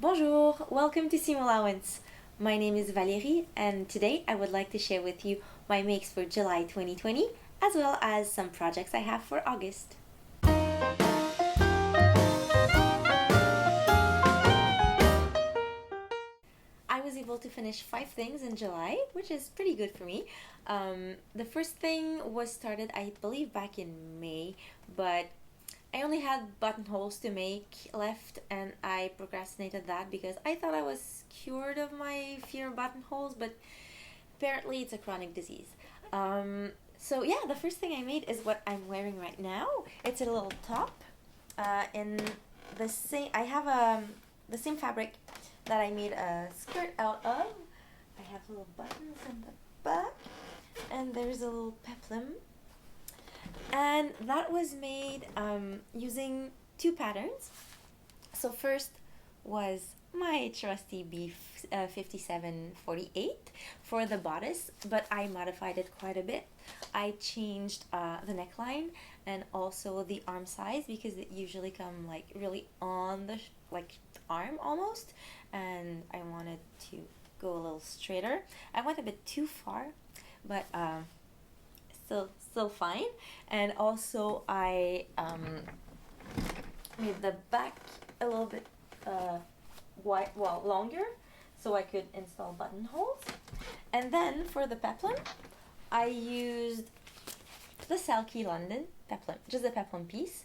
Bonjour, welcome to Seam Allowance. My name is Valérie and today I would like to share with you my makes for July 2020 as well as some projects I have for August. I was able to finish 5 things in July, which is pretty good for me. The first thing was started, I believe, back in May, but I only had buttonholes to make left and I procrastinated that because I thought I was cured of my fear of buttonholes, but apparently it's a chronic disease. So yeah, the first thing I made is what I'm wearing right now. It's a little top in the same, I have the same fabric that I made a skirt out of. I have little buttons in the back and there's a little peplum. And that was made using two patterns. So first was my trusty B5748 for the bodice, but I modified it quite a bit. I changed the neckline and also the arm size because it usually come like really on the arm almost, and I wanted to go a little straighter. I went a bit too far, but still fine. And also I made the back a little bit longer so I could install buttonholes. And then for the peplum, I used the Selkie London peplum, just a peplum piece.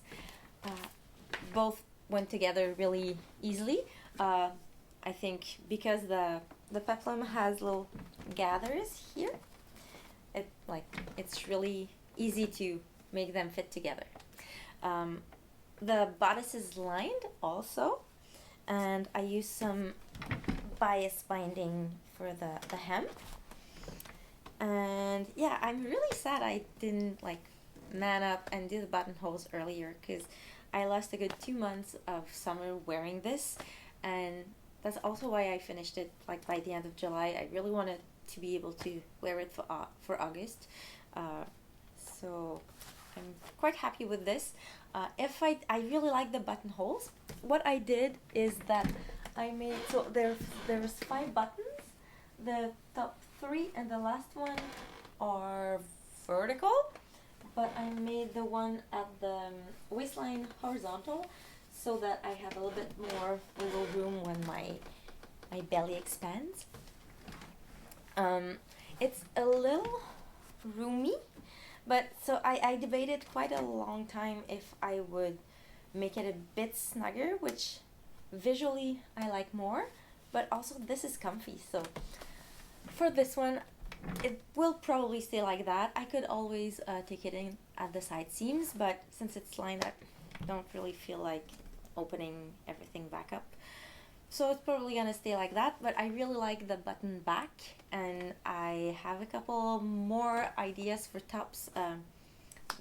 Both went together really easily. I think because the peplum has little gathers here, it's really easy to make them fit together. The bodice is lined also, and I used some bias binding for the hem. And yeah, I'm really sad I didn't man up and do the buttonholes earlier because I lost a good 2 months of summer wearing this, and that's also why I finished it by the end of July. I really wanted to be able to wear it for August, so I'm quite happy with this. If I really like the buttonholes, what I did is that I made, so there's 5 buttons. The top 3 and the last one are vertical, but I made the one at the waistline horizontal so that I have a little bit more wiggle room when my belly expands. It's a little roomy, but so I debated quite a long time if I would make it a bit snugger, which visually I like more, but also this is comfy. So for this one, it will probably stay like that. I could always take it in at the side seams, but since it's lined, I don't really feel like opening everything back up. So it's probably gonna stay like that, but I really like the button back, and I have a couple more ideas for tops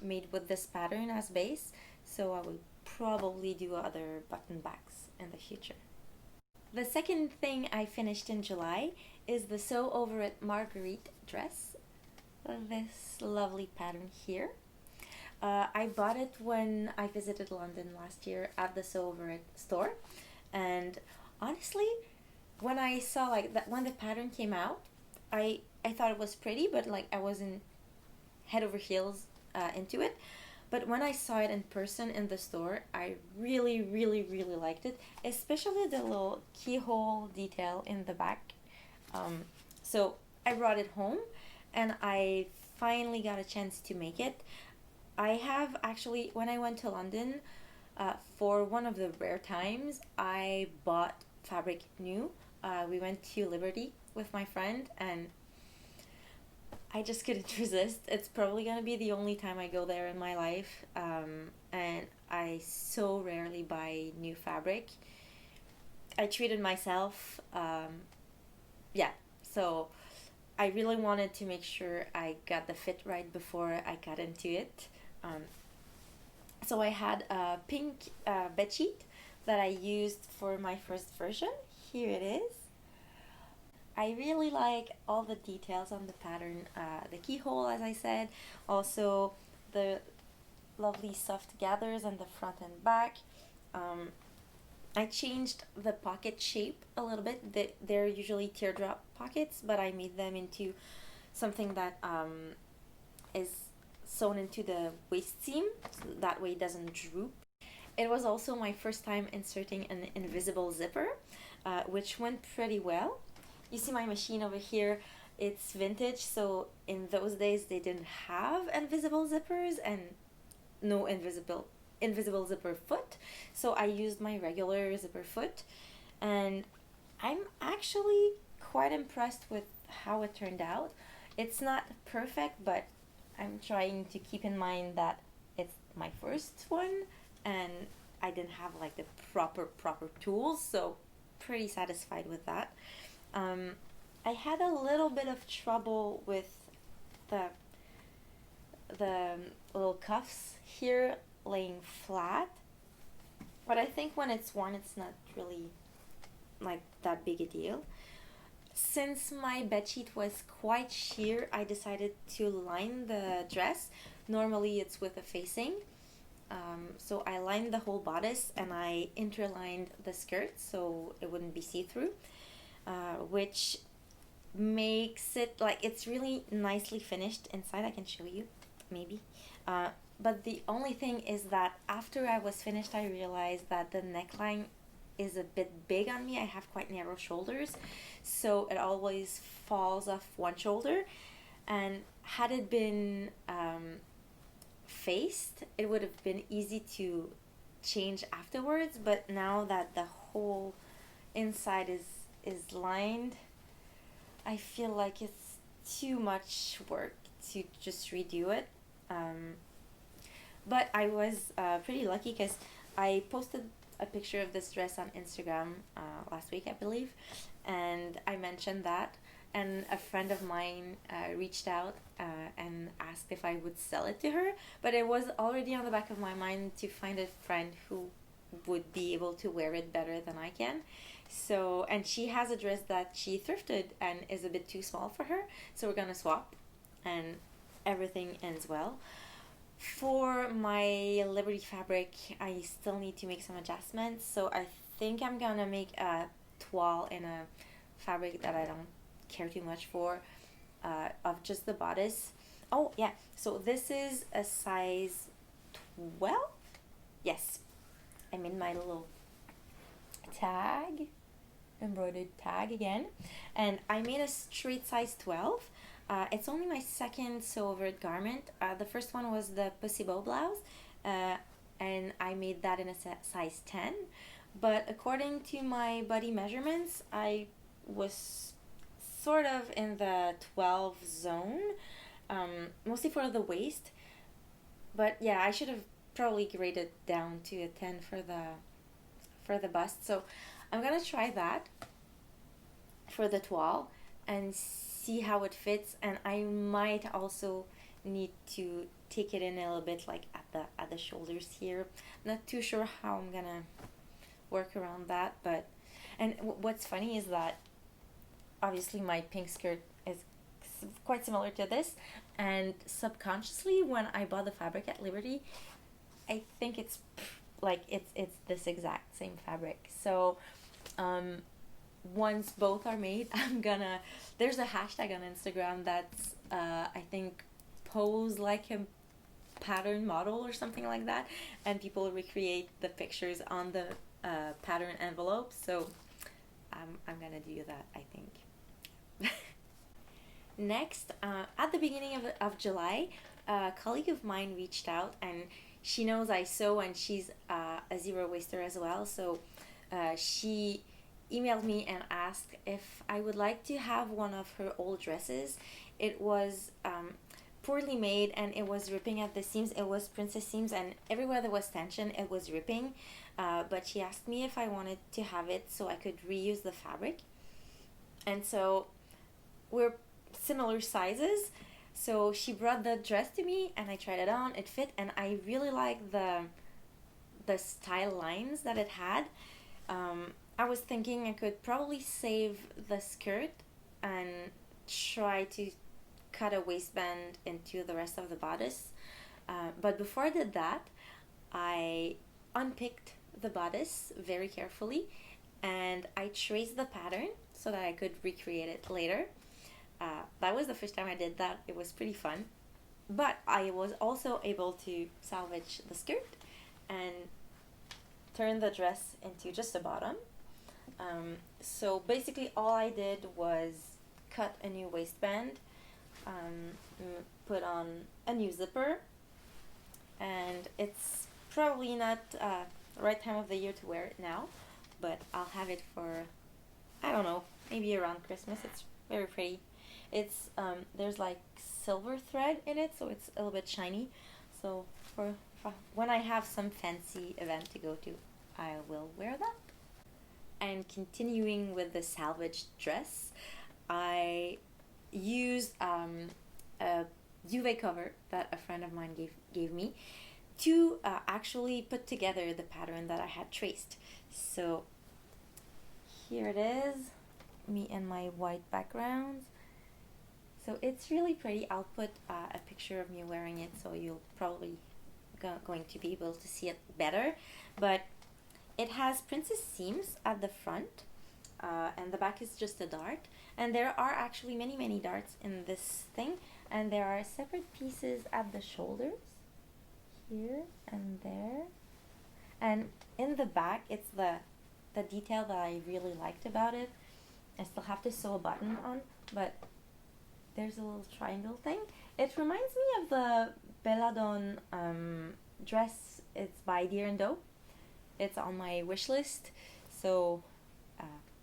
made with this pattern as base, so I will probably do other button backs in the future. The second thing I finished in July is the Sew Over It Marguerite dress. This lovely pattern here. I bought it when I visited London last year at the Sew Over It store, and honestly, when I saw when the pattern came out, I thought it was pretty, but I wasn't head over heels into it. But when I saw it in person in the store, I really liked it, especially the little keyhole detail in the back. So I brought it home and I finally got a chance to make it. I have actually, when I went to London, for one of the rare times, I bought fabric new. We went to Liberty with my friend and I just couldn't resist. It's probably gonna be the only time I go there in my life, and I so rarely buy new fabric. I treated myself, yeah, so I really wanted to make sure I got the fit right before I got into it. So I had a pink bedsheet that I used for my first version. Here it is. I really like all the details on the pattern, the keyhole, as I said, also the lovely soft gathers on the front and back. I changed the pocket shape a little bit. They're usually teardrop pockets, but I made them into something that is sewn into the waist seam, so that way it doesn't droop. It was also my first time inserting an invisible zipper, which went pretty well. You see my machine over here, it's vintage, so in those days they didn't have invisible zippers and no invisible zipper foot, so I used my regular zipper foot, and I'm actually quite impressed with how it turned out. It's not perfect, but I'm trying to keep in mind that it's my first one and I didn't have like the proper tools, so pretty satisfied with that. I had a little bit of trouble with the little cuffs here laying flat, but I think when it's worn it's not really like that big a deal. Since my bedsheet was quite sheer, I decided to line the dress. Normally it's with a facing, so I lined the whole bodice and I interlined the skirt so it wouldn't be see-through, which makes it like it's really nicely finished inside. I can show you maybe, but the only thing is that after I was finished I realized that the neckline is a bit big on me. I have quite narrow shoulders, so it always falls off one shoulder, and had it been faced it would have been easy to change afterwards, but now that the whole inside is lined, I feel like it's too much work to just redo it. But I was pretty lucky because I posted a picture of this dress on Instagram last week, I believe, and I mentioned that, and a friend of mine reached out and asked if I would sell it to her, but it was already on the back of my mind to find a friend who would be able to wear it better than I can. So, and she has a dress that she thrifted and is a bit too small for her, so we're gonna swap and everything ends well. For my Liberty fabric, I still need to make some adjustments, so I think I'm gonna make a toile in a fabric that I don't care too much for, of just the bodice. Oh yeah, so this is a size 12? Yes, I made my little tag, embroidered tag again, and I made a straight size 12. It's only my second sew over it garment. The first one was the pussy bow blouse, and I made that in a size 10, but according to my body measurements I was sort of in the 12 zone, mostly for the waist, but yeah, I should have probably graded down to a 10 for the bust, so I'm gonna try that for the toile and see how it fits, and I might also need to take it in a little bit like at the shoulders here. Not too sure how I'm gonna work around that, but and what's funny is that obviously my pink skirt is quite similar to this, and subconsciously when I bought the fabric at Liberty I think it's like it's this exact same fabric. So once both are made, I'm gonna, there's a hashtag on Instagram that's I think pose like a pattern model or something like that, and people recreate the pictures on the pattern envelope, so I'm gonna do that, I think. Next, at the beginning of July, a colleague of mine reached out, and she knows I sew and she's a zero waster as well, so she emailed me and asked if I would like to have one of her old dresses. It was poorly made and it was ripping at the seams. It was princess seams, and everywhere there was tension it was ripping, but she asked me if I wanted to have it so I could reuse the fabric, and so we're similar sizes, so she brought the dress to me and I tried it on. It fit, and I really like the style lines that it had. I was thinking I could probably save the skirt and try to cut a waistband into the rest of the bodice, but before I did that I unpicked the bodice very carefully, and I traced the pattern so that I could recreate it later. That was the first time I did that. It was pretty fun. But I was also able to salvage the skirt and turn the dress into just a bottom. So basically all I did was cut a new waistband, put on a new zipper, and it's probably not the right time of the year to wear it now, but I'll have it for, I don't know, maybe around Christmas. It's very pretty. It's there's like silver thread in it, so it's a little bit shiny. So for when I have some fancy event to go to, I will wear that. And continuing with the salvaged dress, I used a duvet cover that a friend of mine gave me to actually put together the pattern that I had traced. So here it is, me and my white background. So it's really pretty. I'll put a picture of me wearing it, so you'll probably going to be able to see it better. But it has princess seams at the front, and the back is just a dart. And there are actually many darts in this thing, and there are separate pieces at the shoulders, here and there. And in the back, it's the detail that I really liked about it. I still have to sew a button on, but there's a little triangle thing. It reminds me of the Belladone dress. It's by Deer and Doe. It's on my wish list. So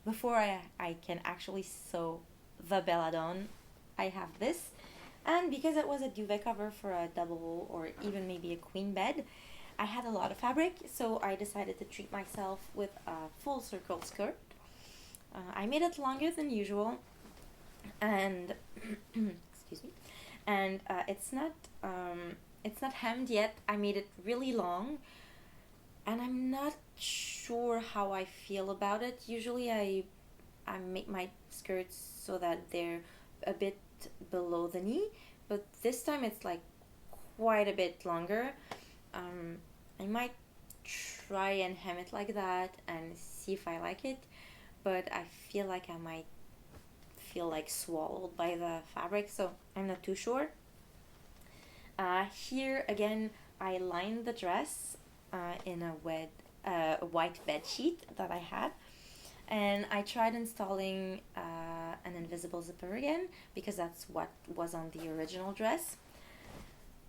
before I can actually sew the Belladone, I have this. And because it was a duvet cover for a double or even maybe a queen bed, I had a lot of fabric, so I decided to treat myself with a full circle skirt. I made it longer than usual, and excuse me, and it's not hemmed yet. I made it really long, and I'm not sure how I feel about it. Usually I make my skirts so that they're a bit below the knee, but this time it's like quite a bit longer. I might try and hem it like that and see if I like it, but I feel like I might feel like swallowed by the fabric, so I'm not too sure. Here again, I lined the dress in a white bed sheet that I had, and I tried installing an invisible zipper again because that's what was on the original dress.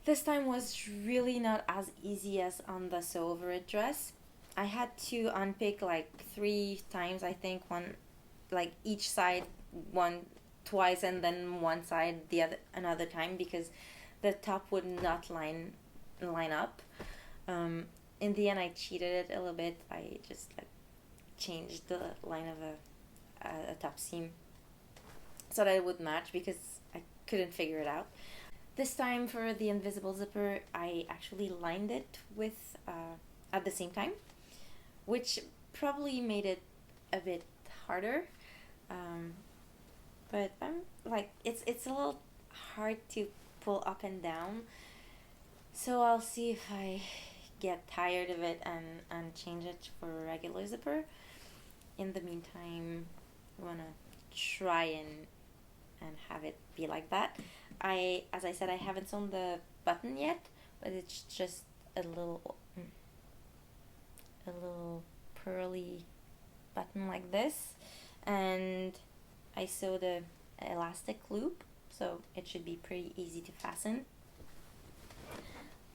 This time was really not as easy as on the sew over it dress. I had to unpick like 3 times, I think, one like each side twice and then one side another time because the top would not line up. In the end, I cheated it a little bit. I just like changed the line of a top seam so that it would match because I couldn't figure it out. This time for the invisible zipper, I actually lined it with at the same time, which probably made it a bit harder. But I'm like it's a little hard to pull up and down, so I'll see if I get tired of it and change it for a regular zipper. In the meantime, I wanna try and have it be like that. As I said, I haven't sewn the button yet, but it's just a little pearly button like this, and I sewed a elastic loop, so it should be pretty easy to fasten.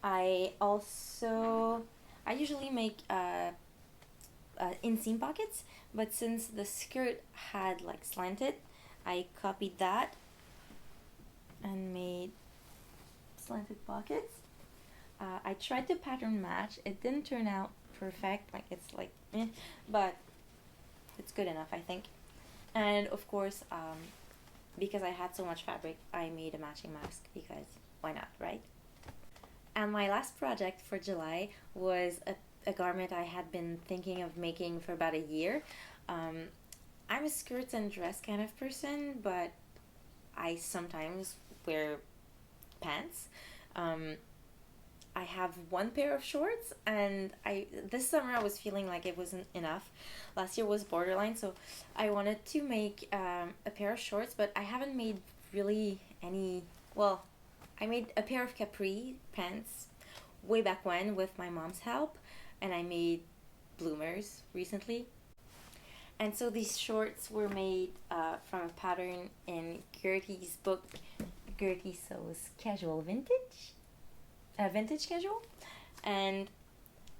I usually make inseam pockets, but since the skirt had like slanted, I copied that and made slanted pockets. I tried to pattern match. It didn't turn out perfect, like it's like but it's good enough, I think. And of course, because I had so much fabric, I made a matching mask because why not, right? And my last project for July was a garment I had been thinking of making for about a year. I'm a skirts and dress kind of person, but I sometimes wear pants. I have one pair of shorts, and this summer I was feeling like it wasn't enough. Last year was borderline, so I wanted to make a pair of shorts, but I haven't made really any. Well, I made a pair of capri pants way back when with my mom's help, and I made bloomers recently. And so these shorts were made from a pattern in Gertie's book. Gertie sews casual vintage, vintage casual, and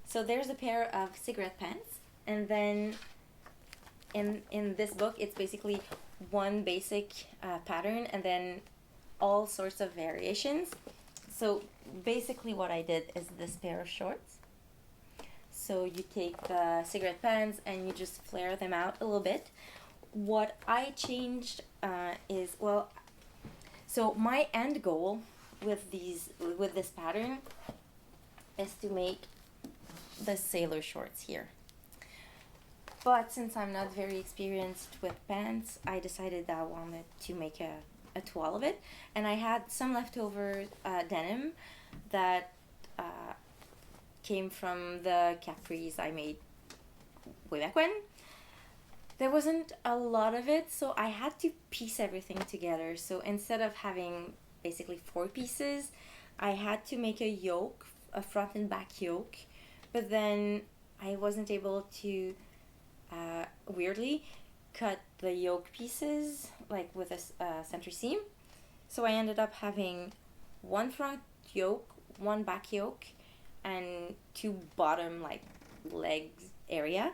so there's a pair of cigarette pants, and then in this book it's basically one basic pattern and then all sorts of variations. So basically what I did is this pair of shorts. So you take the cigarette pants and you just flare them out a little bit. What I changed is, well, so my end goal with this pattern is to make the sailor shorts here. But since I'm not very experienced with pants, I decided that I wanted to make a toile of it. And I had some leftover denim that came from the capris I made way back when. There wasn't a lot of it, so I had to piece everything together. So instead of having basically 4 pieces, I had to make a yoke, a front and back yoke, but then I wasn't able to weirdly cut the yoke pieces like with a center seam. So I ended up having one front yoke, one back yoke, and 2 bottom like legs area.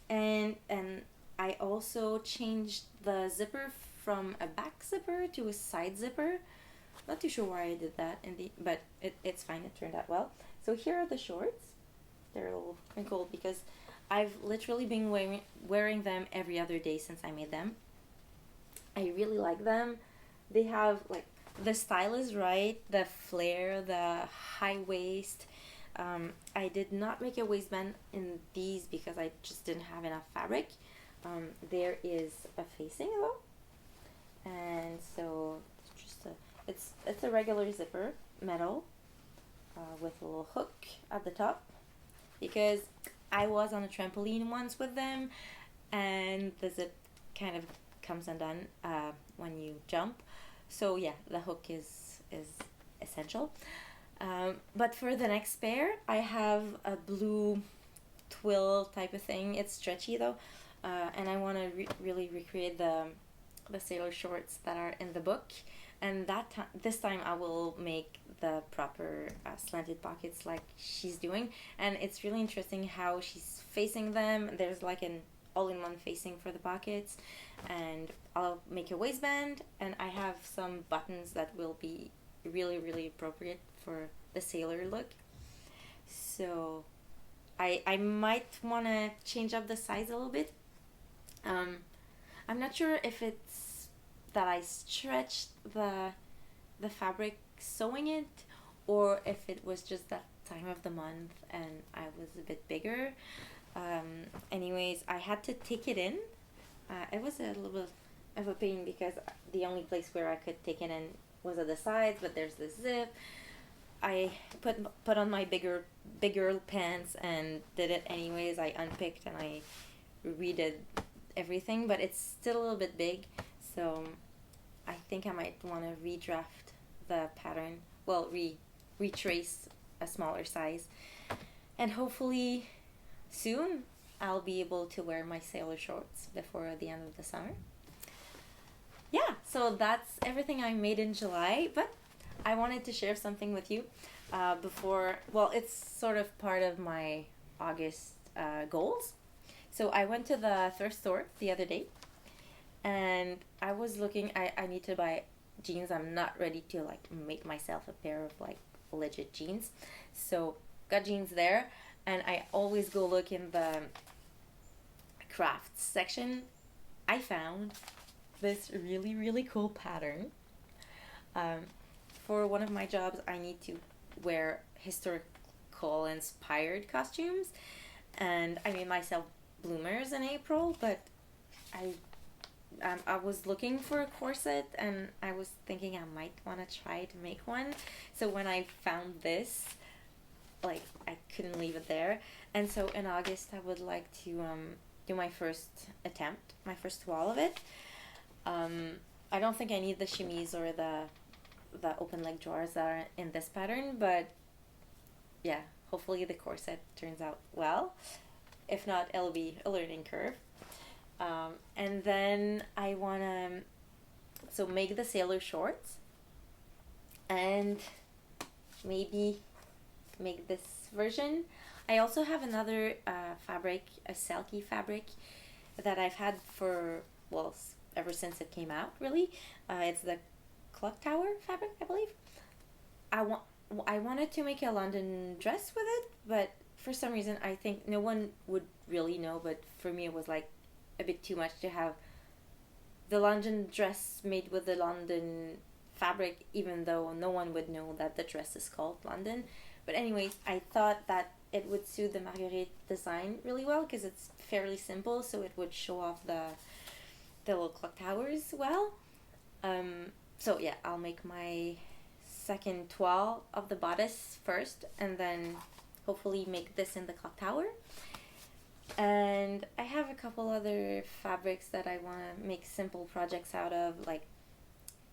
And I also changed the zipper from a back zipper to a side zipper. Not too sure why I did that, but it's fine. It turned out well. So here are the shorts. They're a little wrinkled because I've literally been wearing them every other day since I made them. I really like them. They have like, the style is right, the flare, the high waist. I did not make a waistband in these because I just didn't have enough fabric. There is a facing though, and so it's a regular zipper, metal, with a little hook at the top, because I was on a trampoline once with them, and the zip kind of comes undone when you jump. So yeah, the hook is essential. But for the next pair, I have a blue twill type of thing. It's stretchy though, and I want to really recreate the sailor shorts that are in the book. And this time I will make the proper slanted pockets like she's doing. And it's really interesting how she's facing them. There's like an all-in-one facing for the pockets, and I'll make a waistband, and I have some buttons that will be really, really appropriate for the sailor look. So I might want to change up the size a little bit. I'm not sure if it's that I stretched the fabric sewing it, or if it was just that time of the month and I was a bit bigger. Anyways, I had to take it in. It was a little bit of a pain because the only place where I could take it in was at the sides, but there's this zip. I put on my bigger pants and did it anyways. I unpicked and I redid everything, but it's still a little bit big, so I think I might want to redraft the pattern. Well, retrace a smaller size, and hopefully soon I'll be able to wear my sailor shorts before the end of the summer. Yeah, so that's everything I made in July, but I wanted to share something with you it's sort of part of my August goals. So I went to the thrift store the other day, and I was looking, I need to buy jeans. I'm not ready to like make myself a pair of like legit jeans. So got jeans there, and I always go look in the crafts section. I found this really, really cool pattern. For one of my jobs, I need to wear historical inspired costumes, and I made myself bloomers in April, but I I was looking for a corset, and I was thinking I might want to try to make one. So when I found this, like, I couldn't leave it there. And so in August I would like to do my first attempt, my first wall of it. I don't think I need the chemise or the open leg drawers that are in this pattern, but yeah, hopefully the corset turns out well. If not, it'll be a learning curve. And then I want to make the sailor shorts, and maybe make this version. I also have another fabric, a Selkie fabric, that I've had for, well, ever since it came out, really. It's the clock tower fabric, I believe. I wanted to make a London dress with it, but for some reason I think no one would really know, but for me it was like a bit too much to have the London dress made with the London fabric, even though no one would know that the dress is called London. But anyways, I thought that it would suit the Marguerite design really well because it's fairly simple, so it would show off the little clock towers well. So yeah, I'll make my second toile of the bodice first, and then hopefully make this in the clock tower. And I have a couple other fabrics that I want to make simple projects out of. Like,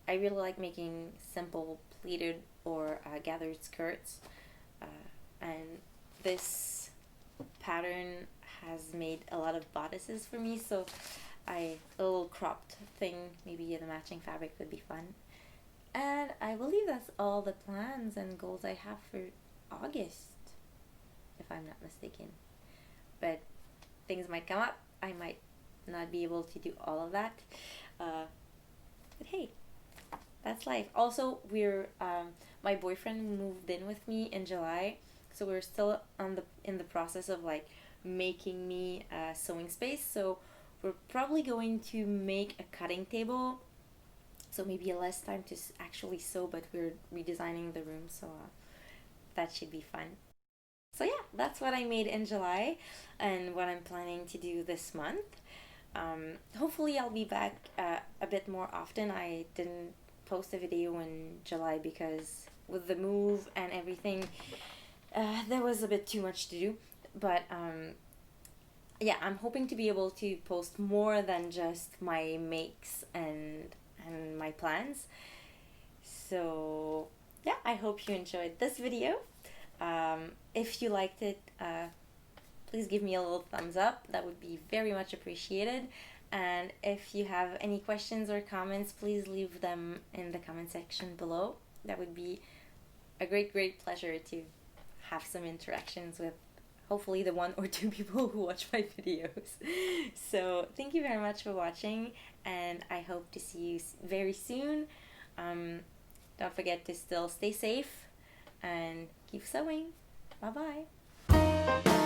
I really like making simple pleated or gathered skirts, and this pattern has made a lot of bodices for me, so a little cropped thing, maybe the matching fabric would be fun. And I believe that's all the plans and goals I have for August, if I'm not mistaken. But things might come up. I might not be able to do all of that. But hey, that's life. Also, my boyfriend moved in with me in July, so we're still in the process of like making me a sewing space. So we're probably going to make a cutting table, so maybe less time to actually sew, but we're redesigning the room, so that should be fun. So yeah, that's what I made in July and what I'm planning to do this month. Hopefully I'll be back a bit more often. I didn't post a video in July because with the move and everything, there was a bit too much to do. But yeah, I'm hoping to be able to post more than just my makes and my plans. So yeah, I hope you enjoyed this video. If you liked it, please give me a little thumbs up. That would be very much appreciated. And if you have any questions or comments, please leave them in the comment section below. That would be a great pleasure to have some interactions with hopefully the one or two people who watch my videos. So thank you very much for watching, and I hope to see you very soon. Don't forget to still stay safe and keep sewing. Bye bye.